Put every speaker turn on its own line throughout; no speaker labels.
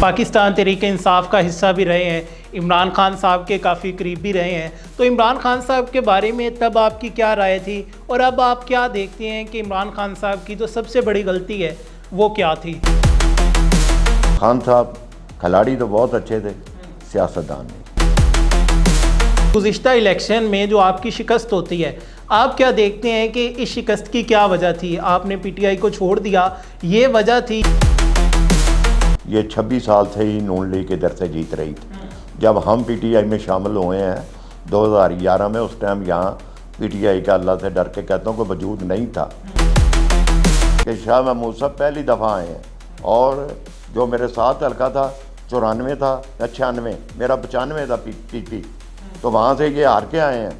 पाकिस्तान तहरीक इंसाफ का हिस्सा भी रहे हैं, इमरान खान साहब के काफ़ी करीब भी रहे हैं। तो इमरान खान साहब के बारे में तब आपकी क्या राय थी और अब आप क्या देखते हैं कि इमरान खान साहब की जो सबसे बड़ी गलती है वो क्या थी?
खान साहब खिलाड़ी तो बहुत अच्छे थे, सियासतदान नहीं।
गुज़िश्ता इलेक्शन में जो आपकी शिकस्त होती है, आप क्या देखते हैं कि इस शिकस्त की क्या वजह थी? आपने पीटीआई को छोड़ दिया, ये वजह थी?
ये 26 साल से ही नून लीग इधर से जीत रही थी। जब हम पीटीआई में शामिल हुए हैं 2011 में, उस टाइम यहाँ पीटीआई का अल्लाह से डर के कहता हूँ कोई वजूद नहीं था कि शाह महमूद साहब पहली दफ़ा आए हैं। और जो मेरे साथ हल्का था 94 था या 96, मेरा 95 था पीपी, तो वहाँ से ये हार के आए हैं।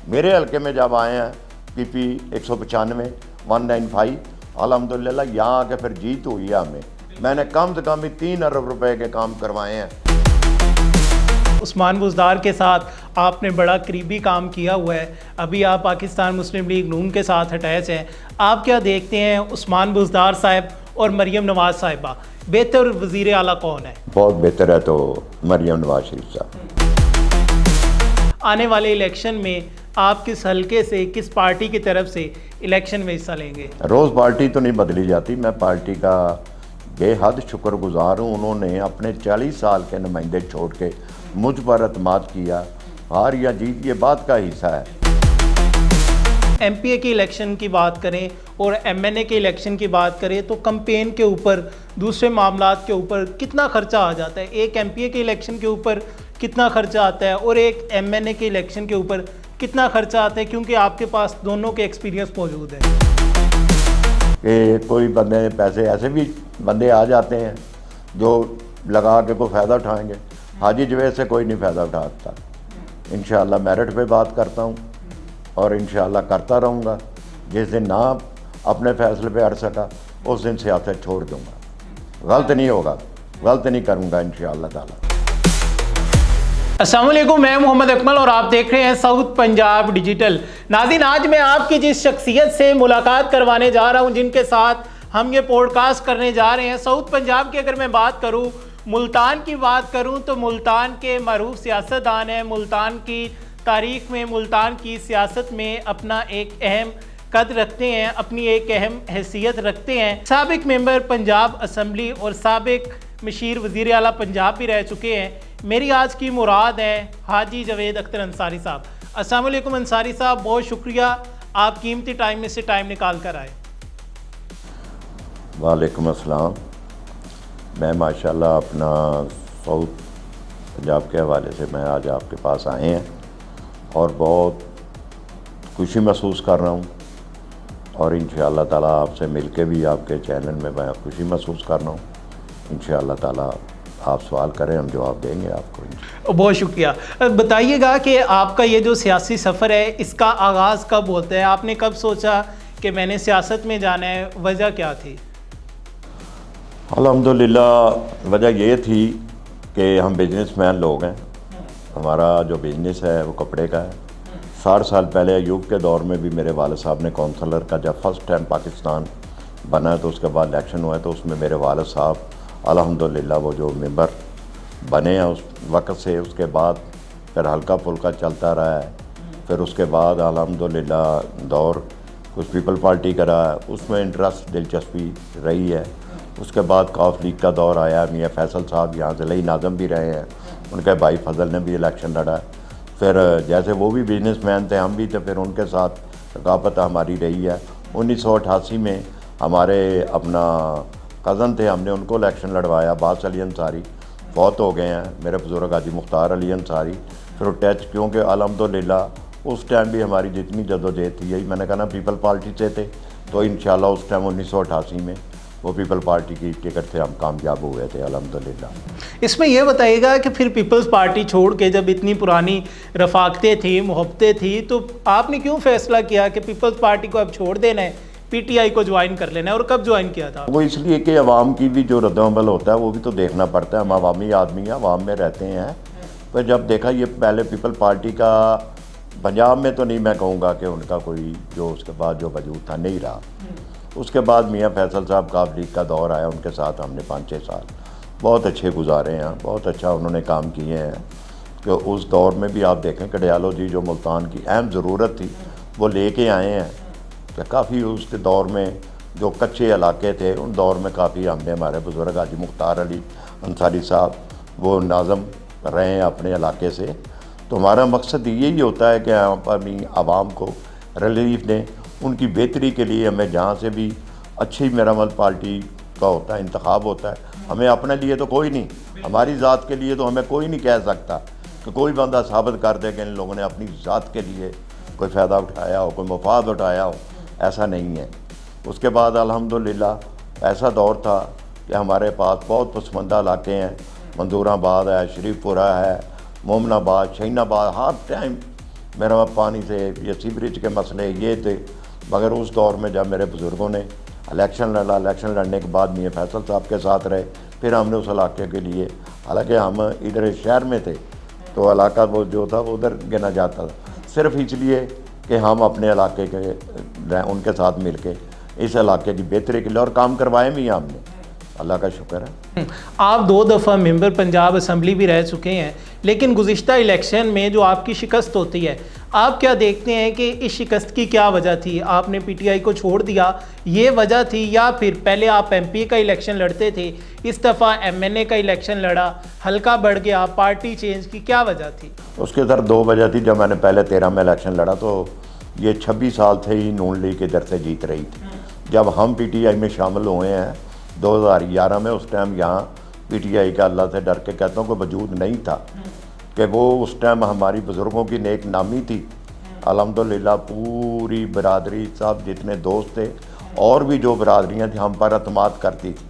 मेरे हल्के में जब आए हैं पीपी 195 195, अल्हम्दुलिल्लाह यहाँ आके फिर जीत हुई है हमें। मैंने कम से कम भी 3 अरब रुपए के काम करवाए हैं।
उस्मान बुज़दार के साथ आपने बड़ा करीबी काम किया हुआ है, अभी आप पाकिस्तान मुस्लिम लीग नून के साथ अटैच हैं। आप क्या देखते हैं उस्मान बुज़दार साहब और मरियम नवाज़ साहिबा, बेहतर वज़ीर आला कौन है?
बहुत बेहतर है तो मरियम नवाज शरीफ साहब।
आने वाले इलेक्शन में आप किस हलके से, किस पार्टी की तरफ से इलेक्शन में हिस्सा लेंगे?
रोज़ पार्टी तो नहीं बदली जाती। मैं पार्टी का बेहद शुक्रगुजार हूँ। उन्होंने अपने 40 साल के नुमाइंदे छोड़ के मुझ पर अतमाद किया। हार या जीत ये बात का हिस्सा है।
एमपीए की इलेक्शन की बात करें और एमएनए के इलेक्शन की बात करें तो कैंपेन के ऊपर, दूसरे मामलात के ऊपर कितना खर्चा आ जाता है? एक एमपीए के इलेक्शन के ऊपर कितना खर्चा आता है और एक एमएनए के इलेक्शन के ऊपर कितना खर्चा आता है, क्योंकि आपके पास दोनों के एक्सपीरियंस मौजूद है?
कि कोई बंदे पैसे ऐसे भी बंदे आ जाते हैं जो लगा के कोई फ़ायदा उठाएंगे। हाजी जवेद से कोई नहीं फ़ायदा उठाता। इंशाअल्लाह मेरिट पे बात करता हूँ और इंशाअल्लाह करता रहूँगा। जिस दिन ना अपने फ़ैसले पे अड़ सका उस दिन सियासत छोड़ दूँगा। गलत नहीं होगा, गलत नहीं करूँगा इंशाअल्लाह ताला।
अस्सलाम वालेकुम, मैं मोहम्मद अकमल और आप देख रहे हैं साउथ पंजाब डिजिटल। नाज़रीन, आज मैं आपकी जिस शख्सियत से मुलाकात करवाने जा रहा हूं, जिनके साथ हम ये पॉडकास्ट करने जा रहे हैं, साउथ पंजाब की अगर मैं बात करूं, मुल्तान की बात करूं तो मुल्तान के मरूफ सियासतदान हैं। मुल्तान की तारीख़ में, मुल्तान की सियासत में अपना एक अहम कद रखते हैं, अपनी एक अहम हैसियत रखते हैं। साबिक मेंबर पंजाब असम्बली और साबिक मशीर वज़ीर आला पंजाब भी रह चुके हैं। मेरी आज की मुराद है हाजी जावेद अख्तर अंसारी साहब। अस्सलाम वालेकुम अंसारी साहब, बहुत शुक्रिया आप कीमती टाइम में से टाइम निकाल कर आए।
वालेकुम अस्सलाम। मैं माशाल्लाह अपना साउथ पंजाब के हवाले से मैं आज आपके पास आए हैं और बहुत खुशी महसूस कर रहा हूँ और इंशाअल्लाह ताला आपसे मिलके भी आपके चैनल में मैं खुशी महसूस कर रहा हूँ। इंशाअल्लाह ताला आप सवाल करें, हम जवाब देंगे आपको।
बहुत शुक्रिया। बताइएगा कि आपका ये जो सियासी सफ़र है इसका आगाज़ कब होता है? आपने कब सोचा कि मैंने सियासत में जाना है? वजह क्या थी?
अल्हम्दुलिल्लाह वजह ये थी कि हम बिजनेसमैन लोग हैं। हमारा जो बिज़नेस है वो कपड़े का है। 60 साल पहले अयूब के दौर में भी मेरे वालिद साहब ने काउंसलर का जब फर्स्ट टाइम पाकिस्तान बना है तो उसके बाद इलेक्शन हुआ है तो उसमें मेरे वालिद साहब अल्हम्दुलिल्लाह वो जो मेंबर बने हैं उस वक़्त से। उसके बाद फिर हल्का फुल्का चलता रहा है। फिर उसके बाद अल्हम्दुलिल्लाह दौर कुछ पीपल पार्टी का रहा है, उसमें इंटरेस्ट दिलचस्पी रही है। उसके बाद कॉफ लीग का दौर आया। मियाँ फैसल साहब यहाँ ज़िले नाज़म भी रहे हैं, उनके भाई फजल ने भी इलेक्शन लड़ा। फिर जैसे वो भी बिजनेसमैन थे, हम भी थे, फिर उनके साथ रकाबत हमारी रही है। 1988 में हमारे अपना कज़न थे, हमने उनको इलेक्शन लड़वाया। बास अली अंसारी फौत हो गए हैं, मेरे बुज़ुर्ग हाजी मुख्तार अली अंसारी। फिर टच, क्योंकि अल्हम्दुलिल्लाह उस टाइम भी हमारी जितनी जदोजहद थी, यही मैंने कहा ना, पीपल पार्टी से थे तो इंशाअल्लाह उस टाइम 1988 में वो पीपल पार्टी की टिकट से हम कामयाब हुए थे अल्हम्दुलिल्लाह।
इसमें यह बताइएगा कि फिर पीपल्स पार्टी छोड़ के जब इतनी पुरानी रफ़ाकतें थी, मोहब्बतें थी, तो आपने क्यों फ़ैसला किया कि पीपल्स पार्टी को अब छोड़ देना है, पीटीआई को ज्वाइन कर लेना है? और कब ज्वाइन किया था?
वो इसलिए कि अवाम की भी जो रद्दमल होता है वो भी तो देखना पड़ता है। हम अवामी आदमी हैं, अवाम में रहते हैं। पर जब देखा ये पहले पीपल पार्टी का पंजाब में तो नहीं, मैं कहूँगा कि उनका कोई जो उसके बाद जो वजूद था नहीं रहा। उसके बाद मियाँ फैसल साहब काफ लीग का दौर आया, उनके साथ हमने 5-6 साल बहुत अच्छे गुजारे हैं, बहुत अच्छा उन्होंने काम किए हैं कि उस दौर में भी आप देखें कि डायलॉजी जो मुल्तान की अहम ज़रूरत थी वो लेके आए हैं कि काफ़ी उसके दौर में जो कच्चे इलाके थे उन दौर में काफ़ी हमने हमारे बुज़ुर्ग हाजी मुख्तार अली अंसारी साहब वो नाज़म रहे हैं अपने इलाके से। तो हमारा मकसद यही होता है कि हम अपनी आवाम को रिलीफ दें, उनकी बेहतरी के लिए हमें जहाँ से भी अच्छी मेरामल पार्टी का होता है इंतखाब होता है, हमें अपने लिए तो कोई नहीं, हमारी ज़ात के लिए तो हमें कोई नहीं कह सकता कि कोई बंदा साबित कर दे कि इन लोगों ने अपनी ज़ात के लिए कोई फ़ायदा उठाया हो, कोई मफाद उठाया हो, ऐसा नहीं है। उसके बाद अल्हम्दुलिल्लाह ऐसा दौर था कि हमारे पास बहुत पसमंदा इलाके हैं, मंदूराबाद है, शरीफपुरा है, मोमनाबाद, शहीनाबाद, हर टाइम मेरा पानी से ये सीवरेज के मसले ये थे। मगर उस दौर में जब मेरे बुज़ुर्गों ने इलेक्शन लड़ा, इलेक्शन लड़ने के बाद मियां फैसल साहब के साथ रहे, फिर हमने उस इलाके के लिए, हालांकि हम इधर शहर में थे तो इलाका वो जो था वो उधर गिना जाता था, सिर्फ इसलिए कि हम अपने इलाके के उनके साथ मिल के इस इलाके की बेहतरी के लिए और काम करवाए भी हमने, अल्लाह का शुक्र है।
आप 2 दफ़ा मेंबर पंजाब असम्बली भी रह चुके हैं, लेकिन गुज़िश्ता इलेक्शन में जो आपकी शिकस्त होती है, आप क्या देखते हैं कि इस शिकस्त की क्या वजह थी? आपने पीटीआई को छोड़ दिया, ये वजह थी, या फिर पहले आप एमपी का इलेक्शन लड़ते थे, इस दफ़ा एमएनए का इलेक्शन लड़ा, हल्का बढ़ गया, पार्टी चेंज की, क्या वजह थी?
उसके सर 2 वजह थी। जब मैंने पहले 13 में इलेक्शन लड़ा तो ये 26 साल थे ही नून लीग के दर से जीत रही थी। जब हम पीटीआई में शामिल हुए हैं 2011 में, उस टाइम यहाँ पीटीआई का अल्लाह से डर के कहता हूँ कोई वजूद नहीं था कि वो उस टाइम हमारी बुज़ुर्गों की नेक नामी थी। अल्हम्दुलिल्लाह पूरी बरादरी साहब जितने दोस्त थे और भी जो बरादरियाँ थी हम पर अतमाद करती थी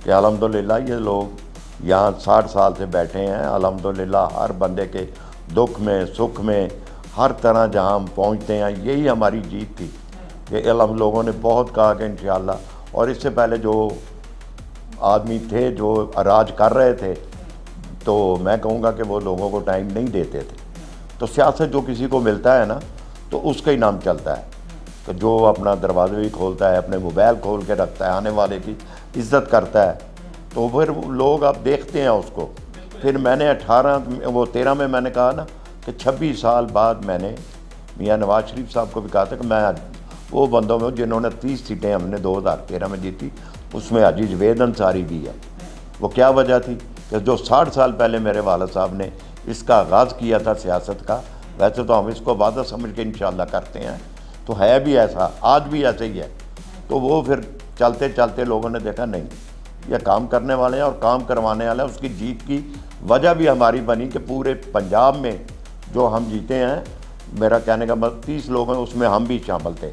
कि अल्हम्दुलिल्लाह ये लोग यहाँ 60 साल से बैठे हैं, अल्हम्दुलिल्लाह हर बंदे के दुख में सुख में हर तरह जहाँ हम पहुँचते हैं, यही हमारी जीत थी कि हम लोगों ने बहुत कहा कि इंशाअल्लाह। और इससे पहले जो आदमी थे जो राज कर रहे थे तो मैं कहूँगा कि वो लोगों को टाइम नहीं देते थे। तो सियासत जो किसी को मिलता है ना तो उसका ही नाम चलता है, तो जो अपना दरवाज़े भी खोलता है, अपने मोबाइल खोल के रखता है, आने वाले की इज़्ज़त करता है, तो फिर लोग अब देखते हैं उसको। फिर मैंने 13 में मैंने कहा ना कि 26 साल बाद मैंने मियां नवाज शरीफ साहब को भी कहा था कि मैं वो बंदों में जिन्होंने 30 सीटें हमने 2013 में जीती, उसमें हाजी जवेद अंसारी भी है। वो क्या वजह थी कि जो 60 साल पहले मेरे वालिद साहब ने इसका आगाज़ किया था सियासत का, वैसे तो हम इसको वादा समझ के इंशाअल्लाह करते हैं, तो है भी ऐसा, आज भी ऐसे ही है। तो वो फिर चलते चलते लोगों ने देखा नहीं ये काम करने वाले हैं और काम करवाने वाले हैं। उसकी जीत की वजह भी हमारी बनी कि पूरे पंजाब में जो हम जीते हैं, मेरा कहने का मतलब 30 लोग हैं उसमें हम भी शामिल थे।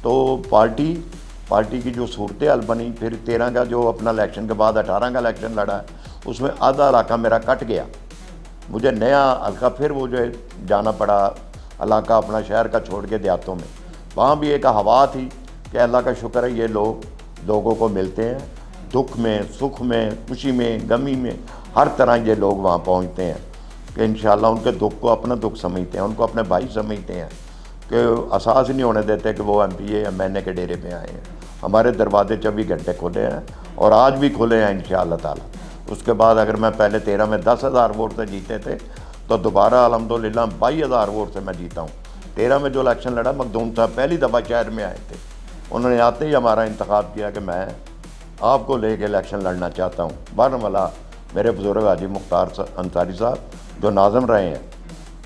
तो पार्टी की जो सूरत हाल बनी, फिर 13 का जो अपना इलेक्शन के बाद 18 का इलेक्शन लड़ा है, उसमें आधा इलाका मेरा कट गया, मुझे नया हल्का फिर वो जो जाना पड़ा इलाका अपना शहर का छोड़ के देहातों में। वहाँ भी एक हवा थी कि अल्लाह का शुक्र है ये लोग लोगों को मिलते हैं, दुख में सुख में खुशी में गमी में हर तरह ये लोग वहाँ पहुँचते हैं कि इंशाअल्लाह उनके दुख को अपना दुख समझते हैं, उनको अपने भाई समझते हैं कि एहसास नहीं होने देते कि वो MPA MNA के डेरे पे आए हैं। हमारे दरवाजे 24 घंटे खुले हैं और आज भी खुले हैं इंशाअल्लाह ताला। उसके बाद अगर मैं पहले 13 में 10,000 वोट से जीते थे तो दोबारा अल्हम्दुलिल्लाह 22,000 वोट से मैं जीता हूँ। 13 में जो इलेक्शन लड़ा मखदूम साहब पहली दफ़ा शहर में आए थे, उन्होंने आते ही हमारा इंतखाब किया कि मैं आपको लेके इलेक्शन लड़ना चाहता हूँ। बारमला मेरे बुज़ुर्ग हाजी मुख्तार अंसारी साहब जो नाज़म रहे हैं,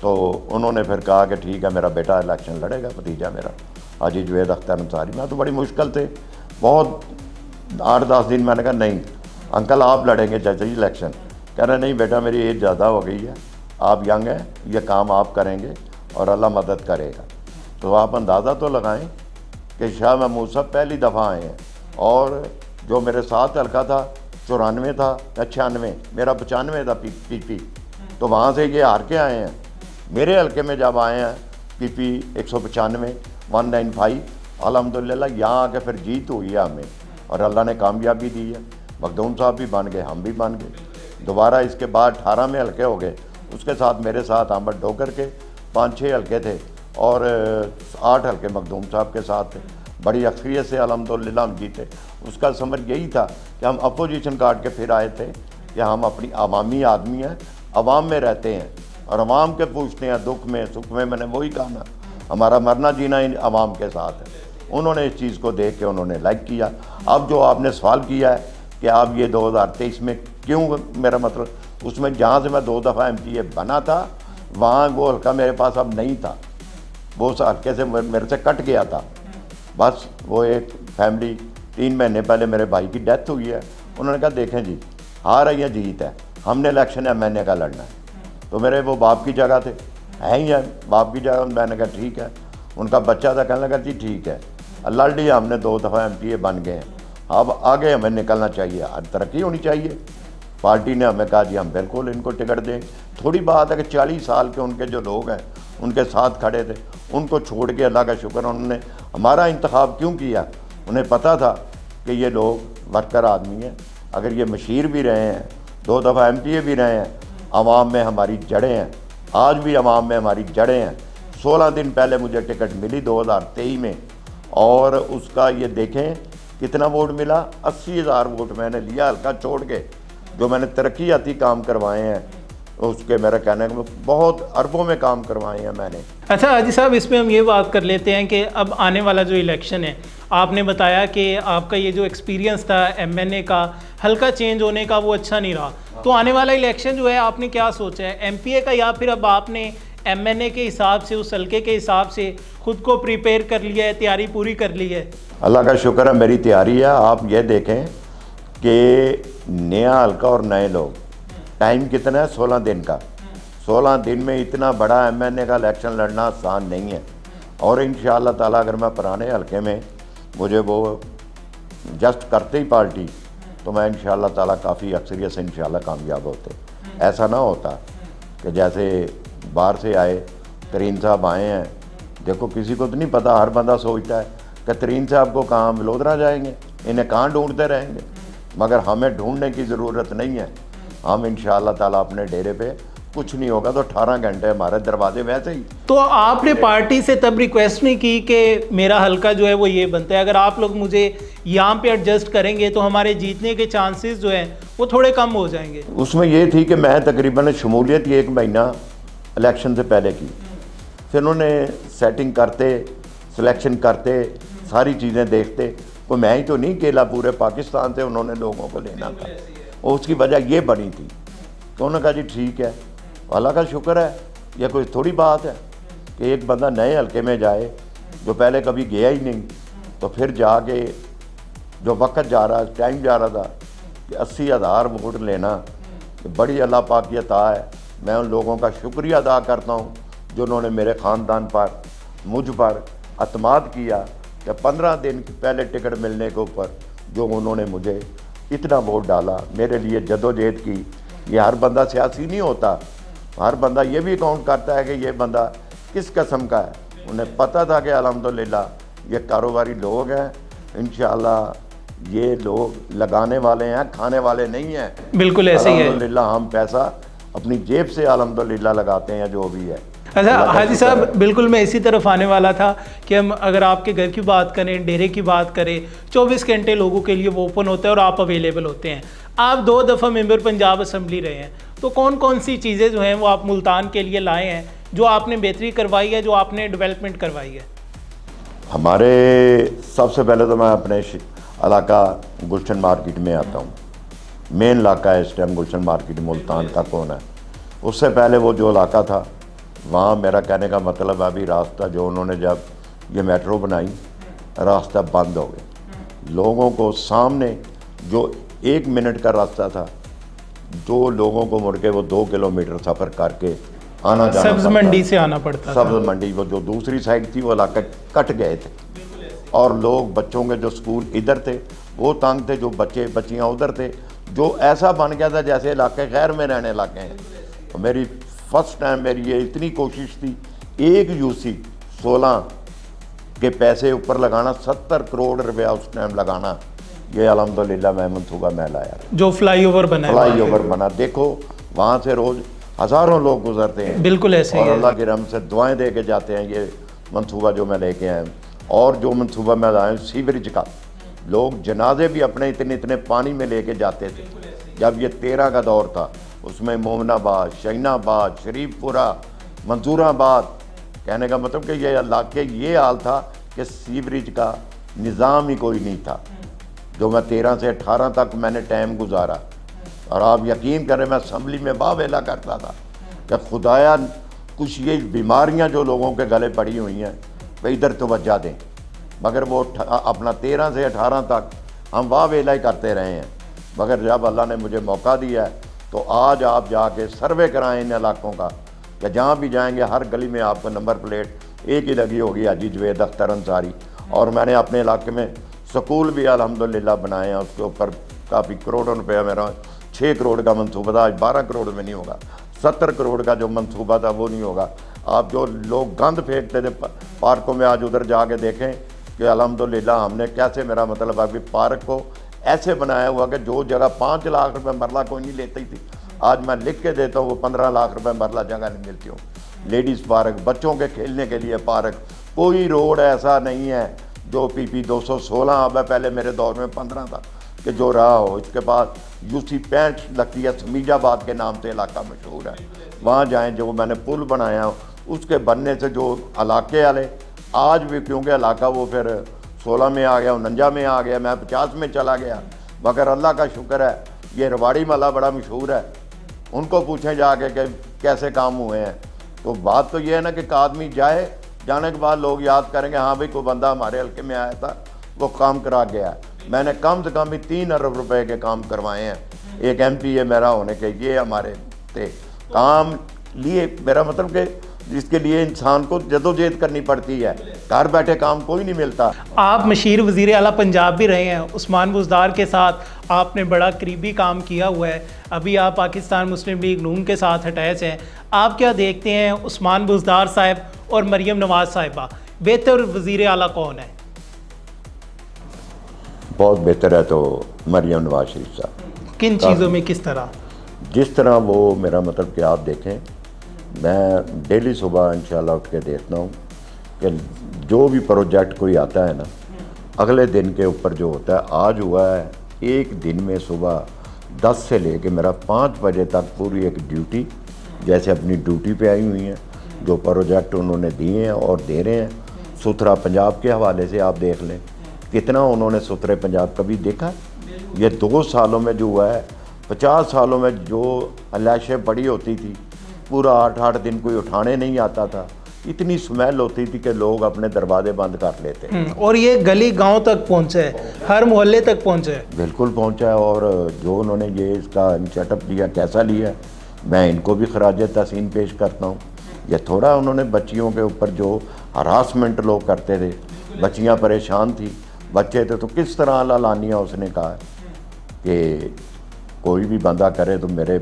तो उन्होंने फिर कहा कि ठीक है मेरा बेटा इलेक्शन लड़ेगा, भतीजा मेरा हाजी जवेद अख्तर अंसारी। मैं तो बड़ी मुश्किल से बहुत 8-10 दिन मैंने कहा नहीं अंकल आप लड़ेंगे चाचा जी इलेक्शन। कह रहे नहीं बेटा मेरी एज ज़्यादा हो गई है, आप यंग हैं, ये काम आप करेंगे और अल्लाह मदद करेगा। तो आप अंदाज़ा तो लगाएं कि शाह महमूद साहब पहली दफ़ा आए हैं और जो मेरे साथ हल्का था 94 था, 96, मेरा 95 था PP, तो वहाँ से ये हार के आए हैं। मेरे हल्के में जब आए हैं PP 195 195, अल्हम्दुलिल्लाह यहाँ आके फिर जीत हुई है हमें और अल्लाह ने कामयाबी दी है। मखदूम साहब भी बन गए, हम भी बन गए। दोबारा इसके बाद 18 में हल्के हो गए, उसके साथ मेरे साथ अहमद डोकर के 5-6 हल्के थे और 8 हल्के मखदूम साहब के साथ थे। बड़ी अक्सरियत से अल्हम्दुलिल्लाह हम जीते। उसका समझ यही था कि हम अपोजिशन काट के फिर आए थे कि हम अपनी अवामी आदमी हैं, अवाम में रहते हैं और अवाम के पूछते हैं दुख में सुख में। मैंने वही कहा ना, हमारा मरना जीना इन अवाम के साथ है। उन्होंने इस चीज़ को देख के उन्होंने लाइक किया। अब जो आपने सवाल किया है कि आप ये 2023 में क्यों, मेरा मतलब उसमें जहाँ से मैं 2 दफ़ा MPA बना था वहाँ वो हल्का मेरे पास अब नहीं था, वो उस हल्के से मेरे से कट गया था। बस वो एक फैमिली 3 महीने पहले मेरे भाई की डेथ हुई है, उन्होंने कहा देखें जी हार है या जीत है, हमने इलेक्शन MNA का लड़ना है। तो मेरे वो बाप की जगह थे, है ही है बाप की जगह। मैंने कहा ठीक है, उनका बच्चा था, कहने लगा जी ठीक है, लड़ लिया हमने, 2 दफ़ा MPA बन गए हैं, अब आगे हमें निकलना चाहिए, तरक्की होनी चाहिए। पार्टी ने हमें कहा जी हम बिल्कुल इनको टिकट देंगे। थोड़ी बात है कि 40 साल के उनके जो लोग हैं उनके साथ खड़े थे, उनको छोड़ के अल्लाह का शुक्र उन्होंने हमारा इंतखाब क्यों किया। उन्हें पता था कि ये लोग वर्कर आदमी हैं, अगर ये मशीर भी रहे हैं, 2 दफ़ा MPA भी रहे हैं, आवाम में हमारी जड़ें हैं, आज भी आवाम में हमारी जड़ें हैं। 16 दिन पहले मुझे टिकट मिली 2023 में, और उसका ये देखें कितना वोट मिला, 80,000 वोट मैंने लिया हल्का छोड़ के। जो मैंने तरक्याती काम करवाए हैं उसके मेरा कहने का बहुत अरबों में काम करवाए हैं मैंने।
अच्छा हाजी साहब, इसमें हम ये बात कर लेते हैं कि अब आने वाला जो इलेक्शन है, आपने बताया कि आपका ये जो एक्सपीरियंस था MNA का हल्का चेंज होने का वो अच्छा नहीं रहा, तो आने वाला इलेक्शन जो है आपने क्या सोचा है, MPA का या फिर अब आपने MNA के हिसाब से उस हल्के के हिसाब से खुद को प्रिपेयर कर लिया है, तैयारी पूरी कर ली है?
अल्लाह का शुक्र है मेरी तैयारी है। आप ये देखें कि नया हल्का और नए लोग, टाइम कितना है, 16 दिन का। 16 दिन में इतना बड़ा MNA का इलेक्शन लड़ना आसान नहीं है। और इंशाअल्लाह ताला अगर मैं पुराने हल्के में मुझे वो जस्ट करते ही पार्टी, तो मैं इंशाअल्लाह ताला काफ़ी अक्सरियत से इंशाअल्लाह कामयाब होते। ऐसा ना होता कि जैसे बाहर से आए तरीन साहब आए हैं, देखो किसी को तो नहीं पता, हर बंदा सोचता है कि तरीन साहब को कहाँ वडोदरा जाएंगे, इन्हें कहाँ ढूंढते रहेंगे, मगर हमें ढूंढने की ज़रूरत नहीं है। हम इंशाअल्लाह ताला अपने डेरे पे, कुछ नहीं होगा तो 18 घंटे हमारे दरवाजे वैसे ही।
तो आपने पार्टी से तब रिक्वेस्ट नहीं की कि मेरा हल्का जो है वो ये बनता है, अगर आप लोग मुझे यहाँ पे एडजस्ट करेंगे तो हमारे जीतने के चांसेस जो हैं वो थोड़े कम हो जाएंगे?
उसमें ये थी कि मैं तकरीबन शमूलियत 1 महीना इलेक्शन से पहले की, फिर उन्होंने सेटिंग करते, सिलेक्शन करते, सारी चीज़ें देखते, कोई मैं ही तो नहीं केला, पूरे पाकिस्तान से उन्होंने लोगों को लेना था, और उसकी वजह ये बनी थी। तो उन्होंने कहा जी ठीक है, अल्लाह का शुक्र है, यह कोई थोड़ी बात है कि एक बंदा नए हल्के में जाए जो पहले कभी गया ही नहीं, तो फिर जाके जो वक्त जा रहा, टाइम जा रहा था कि 80,000 वोट लेना, बड़ी अल्लाह पाक की अता है। मैं उन लोगों का शुक्रिया अदा करता हूँ जो उन्होंने मेरे ख़ानदान पर, मुझ पर अतमाद किया कि 15 दिन पहले टिकट मिलने के ऊपर जो उन्होंने मुझे इतना वोट डाला, मेरे लिए जदोजहद की। ये हर बंदा सियासी नहीं होता, हर बंदा ये भी काउंट करता है कि ये बंदा किस किस्म का है। उन्हें पता था कि अल्हम्दुलिल्लाह ये कारोबारी लोग हैं, इंशाअल्लाह ये लोग लगाने वाले हैं, खाने वाले नहीं हैं।
बिल्कुल ऐसे ही है।
अल्हम्दुलिल्लाह हम पैसा अपनी जेब से अल्हम्दुलिल्लाह लगाते हैं जो भी है।
अच्छा हाजी साहब, बिल्कुल मैं इसी तरफ आने वाला था कि हम अगर आपके घर की बात करें, डेरे की बात करें, 24 घंटे लोगों के लिए वो ओपन होता है और आप अवेलेबल होते हैं। आप 2 दफ़ा मेंबर पंजाब असम्बली रहे हैं, तो कौन कौन सी चीज़ें जो हैं वो आप मुल्तान के लिए लाए हैं, जो आपने बेहतरी करवाई है, जो आपने डेवलपमेंट करवाई है?
हमारे सबसे पहले तो मैं अपने इलाका गुलशन मार्केट में आता हूँ। मेन इलाका है इस टाइम गुलशन मार्केट, मुल्तान का कौन है। उससे पहले वो जो इलाका था वहाँ, मेरा कहने का मतलब अभी रास्ता जो उन्होंने जब ये मेट्रो बनाई, रास्ता बंद हो गया। लोगों को सामने जो 1 मिनट का रास्ता था, जो लोगों को मुड़ के वो 2 किलोमीटर सफ़र करके आना जाना,
सब्ज़ मंडी से आना पड़ता था।
सब्ज़ मंडी वो जो दूसरी साइड थी वो इलाका कट गए थे, और लोग बच्चों के जो स्कूल इधर थे वो तंग थे, जो बच्चे बच्चियाँ उधर थे, जो ऐसा बन गया था जैसे इलाके खैर में रहने लगे हैं। तो मेरी फर्स्ट टाइम मेरी ये इतनी कोशिश थी, एक यूसी 16 के पैसे ऊपर लगाना, 70 करोड़ रुपया उस टाइम लगाना, ये अल्हम्दुलिल्लाह मैं मनसूबा में लाया। जो
फ्लाईओवर बना,
फ्लाईओवर बना, देखो वहाँ से रोज़ हज़ारों लोग गुजरते हैं।
बिल्कुल ऐसे ही है।
अल्लाह की रहमत से दुआएं दे के जाते हैं। ये मनसूबा जो मैं लेके आया, और जो मनसूबा मैं लाया सीवरेज का, लोग जनाजे भी अपने इतने इतने पानी में लेके जाते थे। जब ये 13 का दौर था, उसमें मोमनाबाद, शहीनाबाद, शरीफपुरा, मंसूराबाद, कहने का मतलब कि ये इलाके ये हाल था कि सीवरेज का निज़ाम ही कोई नहीं था। जो मैं 13 से 18 तक मैंने टाइम गुजारा, और आप यकीन करें मैं असम्बली में बावेला करता था कि खुदाया कुछ ये बीमारियां जो लोगों के गले पड़ी हुई हैं वे इधर तवज्जो दें, मगर वो अपना 13 से 18 तक हम वावेला ही करते रहे हैं। मगर जब अल्लाह ने मुझे मौका दिया है तो आज आप जाके सर्वे कराएं इन इलाकों का, कि जहाँ भी जाएंगे हर गली में आपको नंबर प्लेट एक ही लगी होगी, हाजी जवेद अख्तर अंसारी। और मैंने अपने इलाके में स्कूल भी अल्हम्दुलिल्लाह बनाए हैं, उसके ऊपर काफ़ी करोड़ों रुपया, मेरा 6 करोड़ का मंसूबा था, आज 12 करोड़ में नहीं होगा, 70 करोड़ का जो मंसूबा था वो नहीं होगा। आप जो लोग गंद फेंकते थे पार्कों में, आज उधर जाके देखें कि अल्हम्दुलिल्लाह हमने कैसे, मेरा मतलब अभी पार्क को ऐसे बनाया हुआ कि जो जगह 5 लाख रुपए मरला कोई नहीं लेती थी, आज मैं लिख के देता हूँ वो 15 लाख रुपए मरला जगह नहीं मिलती हूँ। लेडीज़ पार्क, बच्चों के खेलने के लिए पार्क, कोई रोड ऐसा नहीं है जो PP 216 अब है, पहले मेरे दौर में 15 था कि जो रहा हो। इसके बाद UC 65 लगती है, समीजाबाद के नाम से इलाका मशहूर है, वहाँ जाएं। जो मैंने पुल बनाया उसके बनने से जो इलाके वाले आज भी, क्योंकि इलाका वो फिर 16 में आ गया, 49 में आ गया, मैं 50 में चला गया, मगर अल्लाह का शुक्र है ये रवाड़ी मला बड़ा मशहूर है, उनको पूछें जाके कि कैसे काम हुए हैं। तो बात तो ये है ना कि आदमी जाए, जाने के बाद लोग याद करेंगे हाँ भाई कोई बंदा हमारे हल्के में आया था, वो काम करा गया। मैंने कम से कम भी 3 अरब रुपए के काम करवाए हैं। एक MPA मेरा होने के ये हमारे थे काम लिए, मेरा मतलब कि जिसके लिए इंसान को जदोजहद करनी पड़ती है, घर बैठे काम कोई नहीं मिलता।
आप मशीर वज़ीर आला पंजाब भी रहे हैं, उस्मान बुज़दार के साथ आपने बड़ा करीबी काम किया हुआ है, अभी आप पाकिस्तान मुस्लिम लीग नून के साथ अटैच हैं। आप क्या देखते हैं उस्मान बुज़दार साहब और मरियम नवाज़ साहिबा, बेहतर वज़ीर आला कौन है?
बहुत बेहतर है तो मरियम नवाज शरीफ साहब।
किन चीज़ों में, किस तरह?
जिस तरह वो, मेरा मतलब कि आप देखें, मैं डेली सुबह इंशाल्लाह उठ के देखता हूँ कि जो भी प्रोजेक्ट कोई आता है ना, अगले दिन के ऊपर जो होता है, आज हुआ है एक दिन में सुबह 10 से लेके मेरा 5 बजे तक पूरी एक ड्यूटी, जैसे अपनी ड्यूटी पे आई हुई हैं, जो प्रोजेक्ट उन्होंने दिए हैं और दे रहे हैं। सुथरा पंजाब के हवाले से आप देख लें कितना उन्होंने सुथरे पंजाब कभी देखा। ये 2 सालों में जो हुआ है, 50 सालों में जो लाशें पड़ी होती थी, पूरा 8-8 दिन कोई उठाने नहीं आता था, इतनी स्मेल होती थी कि लोग अपने दरवाजे बंद कर लेते।
और ये गली गांव तक पहुंचे है, हर मोहल्ले तक पहुंचे है।
बिल्कुल पहुंचा है। और जो उन्होंने ये इसका सेटअप लिया, कैसा लिया, मैं इनको भी खराज तहसीन पेश करता हूँ। ये थोड़ा उन्होंने बच्चियों के ऊपर जो हरासमेंट लोग करते थे, बच्चियाँ परेशान थी, बच्चे थे, तो किस तरह लानिया उसने कहा कि कोई भी बंदा करे तो मेरे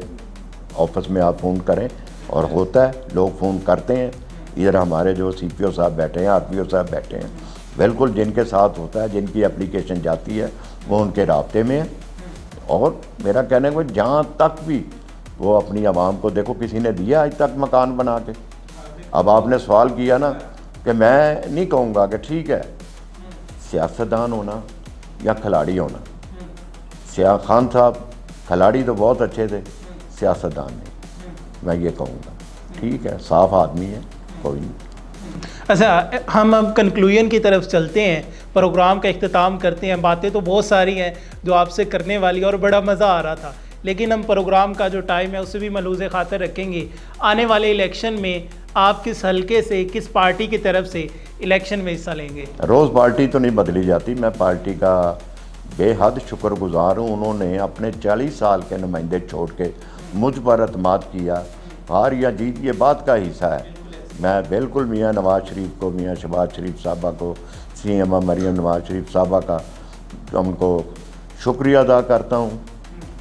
ऑफिस में आप फ़ोन करें, और होता है, लोग फ़ोन करते हैं। इधर हमारे जो CPO साहब बैठे हैं, RPO साहब बैठे हैं, बिल्कुल जिनके साथ होता है, जिनकी एप्लीकेशन जाती है वो उनके राब्ते में है। और मेरा कहने को जहाँ तक भी वो अपनी आवाम को, देखो किसी ने दिया आज तक मकान बना के। अब आपने सवाल किया ना कि मैं नहीं कहूँगा कि ठीक है सियासतदान होना या खिलाड़ी होना। सिया खान साहब खिलाड़ी तो बहुत अच्छे थे, सियासतदान नहीं, मैं ये कहूँगा। ठीक है, साफ आदमी है, कोई नहीं।
अच्छा, हम अब कंक्लूजन की तरफ चलते हैं, प्रोग्राम का इख्तिताम करते हैं। बातें तो बहुत सारी हैं जो आपसे करने वाली, और बड़ा मज़ा आ रहा था, लेकिन हम प्रोग्राम का जो टाइम है उसे भी मलूज़ खातर रखेंगे। आने वाले इलेक्शन में आप किस हलके से, किस पार्टी की तरफ से इलेक्शन में हिस्सा लेंगे?
रोज़ पार्टी तो नहीं बदली जाती, मैं पार्टी का बेहद शुक्रगुजार हूँ। उन्होंने अपने 40 साल के नुमाइंदे छोड़ के मुझ पर अतमाद किया। हार या जीत ये बात का हिस्सा है। मैं बिल्कुल मियाँ नवाज़ शरीफ को, मियाँ शहबाज शरीफ साहबा को, CM मरियम नवाज़ शरीफ साहबा का उनको शुक्रिया अदा करता हूँ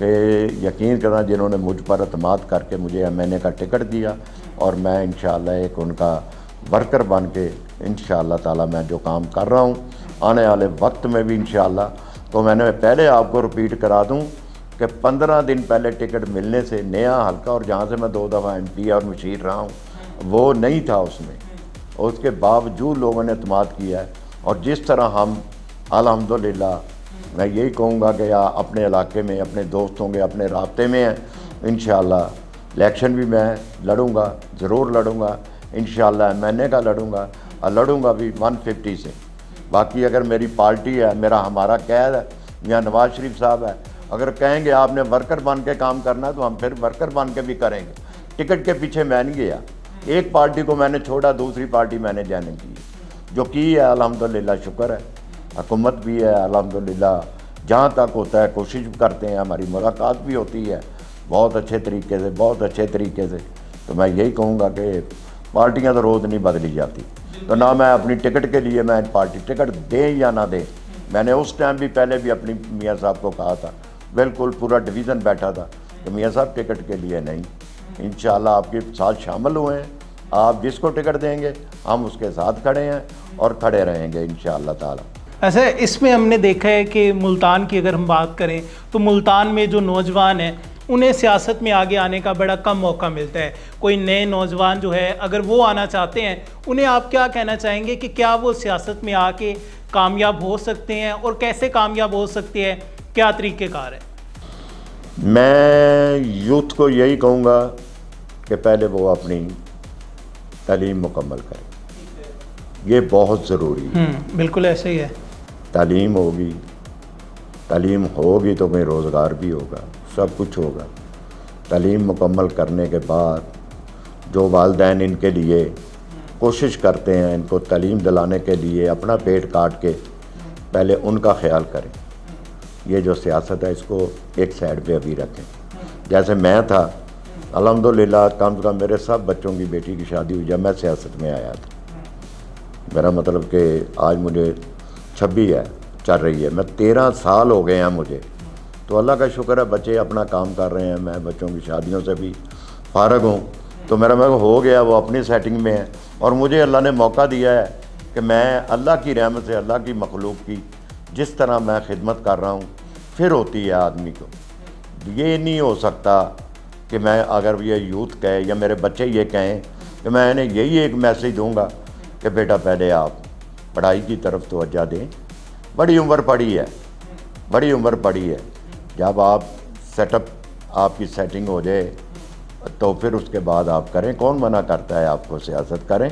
कि यकीन करना जिन्होंने मुझ पर अतमाद करके मुझे MNA का टिकट दिया, और मैं इंशाअल्लाह एक उनका वर्कर बन के इंशाअल्लाह ताला मैं जो काम कर रहा हूँ आने वाले वक्त में भी इंशाअल्लाह। तो मैंने पहले आपको रिपीट करा दूँ कि 15 दिन पहले टिकट मिलने से नया हल्का, और जहाँ से मैं 2 दफ़ा MP और मशीर रहा हूँ, वो नहीं था उसमें, और उसके बावजूद लोगों ने अतमाद किया है। और जिस तरह हम अल्हम्दुलिल्लाह मैं यही कहूँगा कि या अपने इलाके में अपने दोस्तों के अपने राब्ते में हैं, इंशाअल्लाह इलेक्शन भी मैं लड़ूँगा, ज़रूर लड़ूँगा, इंशाअल्लाह मैंने का लड़ूँगा और लड़ूँगा भी 150 से। बाकी अगर मेरी पार्टी है, मेरा हमारा कैद है या नवाज शरीफ साहब है, अगर कहेंगे आपने वर्कर बन के काम करना है तो हम फिर वर्कर बन के भी करेंगे। टिकट के पीछे मैं नहीं गया, एक पार्टी को मैंने छोड़ा, दूसरी पार्टी मैंने जाने की, जो की है अल्हम्दुलिल्लाह शुक्र है, हुकूमत भी है अल्हम्दुलिल्लाह, जहाँ तक होता है कोशिश करते हैं, हमारी मुलाकात भी होती है बहुत अच्छे तरीके से, बहुत अच्छे तरीके से। तो मैं यही कहूँगा कि पार्टियाँ तो रोज़ नहीं बदली जाती, तो ना मैं अपनी टिकट के लिए मैं पार्टी टिकट दें या ना दें, मैंने उस टाइम भी पहले भी अपनी मियाँ साहब को कहा था, बिल्कुल पूरा डिवीज़न बैठा था कि मियाँ साहब टिकट के लिए नहीं, इंशाअल्लाह आपके साथ शामिल हुए हैं, आप जिसको टिकट देंगे हम उसके साथ खड़े हैं और खड़े रहेंगे इंशाअल्लाह ताला।
ऐसे इसमें हमने देखा है कि मुल्तान की अगर हम बात करें तो मुल्तान में जो नौजवान हैं उन्हें सियासत में आगे आने का बड़ा कम मौका मिलता है। कोई नए नौजवान जो है अगर वो आना चाहते हैं, उन्हें आप क्या कहना चाहेंगे कि क्या वो सियासत में आके कामयाब हो सकते हैं और कैसे कामयाब हो सकते हैं, क्या तरीक़ेकार है?
मैं यूथ को यही कहूँगा कि पहले वो अपनी तालीम मुकम्मल करें, ये बहुत ज़रूरी है।
बिल्कुल ऐसे ही है।
तालीम होगी, तालीम होगी तो मैं रोज़गार भी होगा, सब कुछ होगा। तालीम मुकम्मल करने के बाद जो वालिदैन इनके लिए कोशिश करते हैं, इनको तालीम दिलाने के लिए अपना पेट काट के पहले उनका ख्याल करें। ये जो सियासत है इसको एक साइड पे अभी रखें। जैसे मैं था अल्हम्दुलिल्लाह, कम से कम मेरे सब बच्चों की बेटी की शादी हुई जब मैं सियासत में आया था। मेरा मतलब कि आज मुझे 26 है, चल रही है, मैं 13 साल हो गए हैं मुझे, तो अल्लाह का शुक्र है बच्चे अपना काम कर रहे हैं, मैं बच्चों की शादियों से भी फ़ारग हूँ। तो मेरा हो गया, वो अपनी सेटिंग में है और मुझे अल्लाह ने मौका दिया है कि मैं अल्लाह की रहमत से, अल्लाह की मखलूक की जिस तरह मैं खिदमत कर रहा हूँ फिर होती है आदमी को। ये नहीं हो सकता कि मैं अगर ये यूथ कहे या मेरे बच्चे ये कहें कि मैं इन्हें यही एक मैसेज दूँगा कि बेटा पहले आप पढ़ाई की तरफ तवज्जो दें, बड़ी उम्र पड़ी है, बड़ी उम्र पड़ी है, जब आप सेटअप आपकी सेटिंग हो जाए तो फिर उसके बाद आप करें। कौन मना करता है आपको सियासत करें?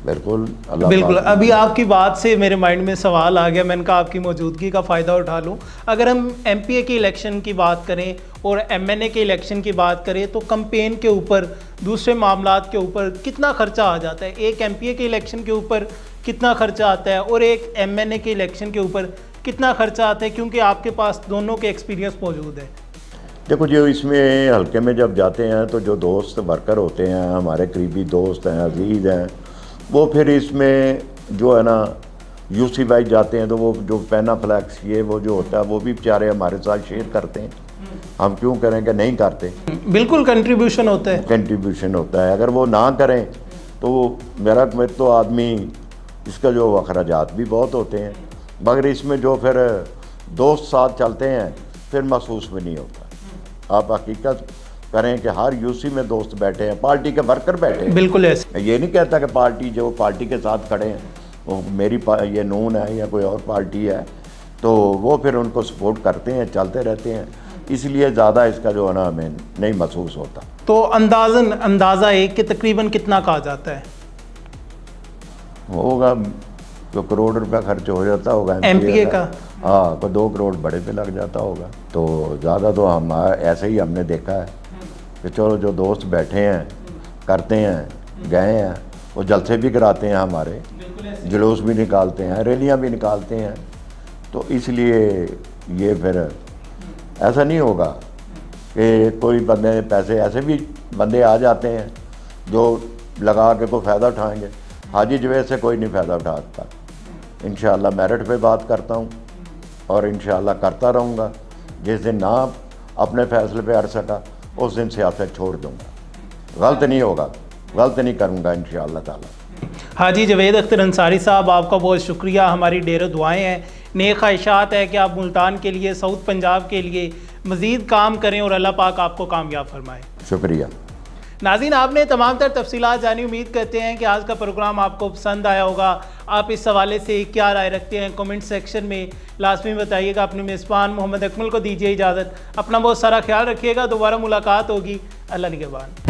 बिल्कुल अल्लाह
बिल्कुल। अभी आपकी बात से मेरे माइंड में सवाल आ गया, मैंने कहा आपकी मौजूदगी का फ़ायदा उठा लूँ। अगर हम MPA के इलेक्शन की बात करें और MNA के इलेक्शन की बात करें तो कैंपेन के ऊपर, दूसरे मामलात के ऊपर कितना खर्चा आ जाता है? एक MPA के इलेक्शन के ऊपर कितना खर्चा आता है और एक MNA के इलेक्शन के ऊपर कितना खर्चा आता है, क्योंकि आपके पास दोनों के एक्सपीरियंस मौजूद है?
देखो, जो इसमें हल्के में जब जाते हैं तो जो दोस्त वर्कर होते हैं, हमारे करीबी दोस्त हैं, अजीज़ हैं, वो फिर इसमें जो है ना यूसी वाइज जाते हैं तो वो जो पैना फ्लैक्स ये वो जो होता है वो भी बेचारे हमारे साथ शेयर करते हैं। हम क्यों करें कि नहीं करते?
बिल्कुल कंट्रीब्यूशन होता है,
कंट्रीब्यूशन होता है। अगर वो ना करें तो मेरा तो आदमी इसका जो अखराजात भी बहुत होते हैं, मगर इसमें जो फिर दोस्त साथ चलते हैं फिर महसूस भी नहीं होता। आप हकीकत करें कि हर यूसी में दोस्त बैठे हैं, पार्टी के वर्कर बैठे हैं।
बिल्कुल ऐसे।
ये नहीं कहता कि पार्टी जो पार्टी के साथ खड़े हैं वो मेरी ये नून है या कोई और पार्टी है, तो वो फिर उनको सपोर्ट करते हैं, चलते रहते हैं, इसलिए ज़्यादा इसका जो है ना हमें नहीं महसूस होता।
तो अंदाज़ा एक कि तकरीबन कितना कहा जाता है?
होगा तो करोड़ रुपया खर्च हो जाता होगा
MPA का।
हाँ, तो 2 करोड़ बड़े पे लग जाता होगा। तो ज़्यादा तो हम ऐसे ही हमने देखा है कि चलो जो दोस्त बैठे हैं करते हैं, गए हैं, वो जलसे भी कराते हैं, हमारे जुलूस भी निकालते हैं, रैलियाँ भी निकालते हैं। तो इसलिए ये फिर ऐसा नहीं होगा कि कोई बंदे पैसे, ऐसे भी बंदे आ जाते हैं जो लगा के कोई फ़ायदा उठाएंगे। हाजी जवेद से कोई नहीं फ़ायदा उठाता। इंशाअल्लाह मेरिट पे बात करता हूँ और इंशाअल्लाह करता रहूँगा। जिस दिन ना अपने फ़ैसले पे अड़ सका उस दिन सियासत छोड़ दूँगा। गलत नहीं होगा, गलत नहीं करूँगा इंशाअल्लाह ताला।
हाजी जवेद अख्तर अंसारी साहब, आपका बहुत शुक्रिया। हमारी ढेरों दुआएं हैं, नेक ख्वाहिशात है कि आप मुल्तान के लिए, साउथ पंजाब के लिए मज़ीद काम करें और अल्लाह पाक आपको कामयाब फरमाए।
शुक्रिया।
नाज़रीन, आपने तमाम तर तफसीलात जानी। उम्मीद करते हैं कि आज का प्रोग्राम आपको पसंद आया होगा। आप इस हवाले से क्या राय रखते हैं कमेंट सेक्शन में लाजमी बताइएगा। अपने मेज़बान मोहम्मद अकमल को दीजिए इजाज़त। अपना बहुत सारा ख्याल रखिएगा। दोबारा मुलाकात होगी। अल्लाह निगहबान।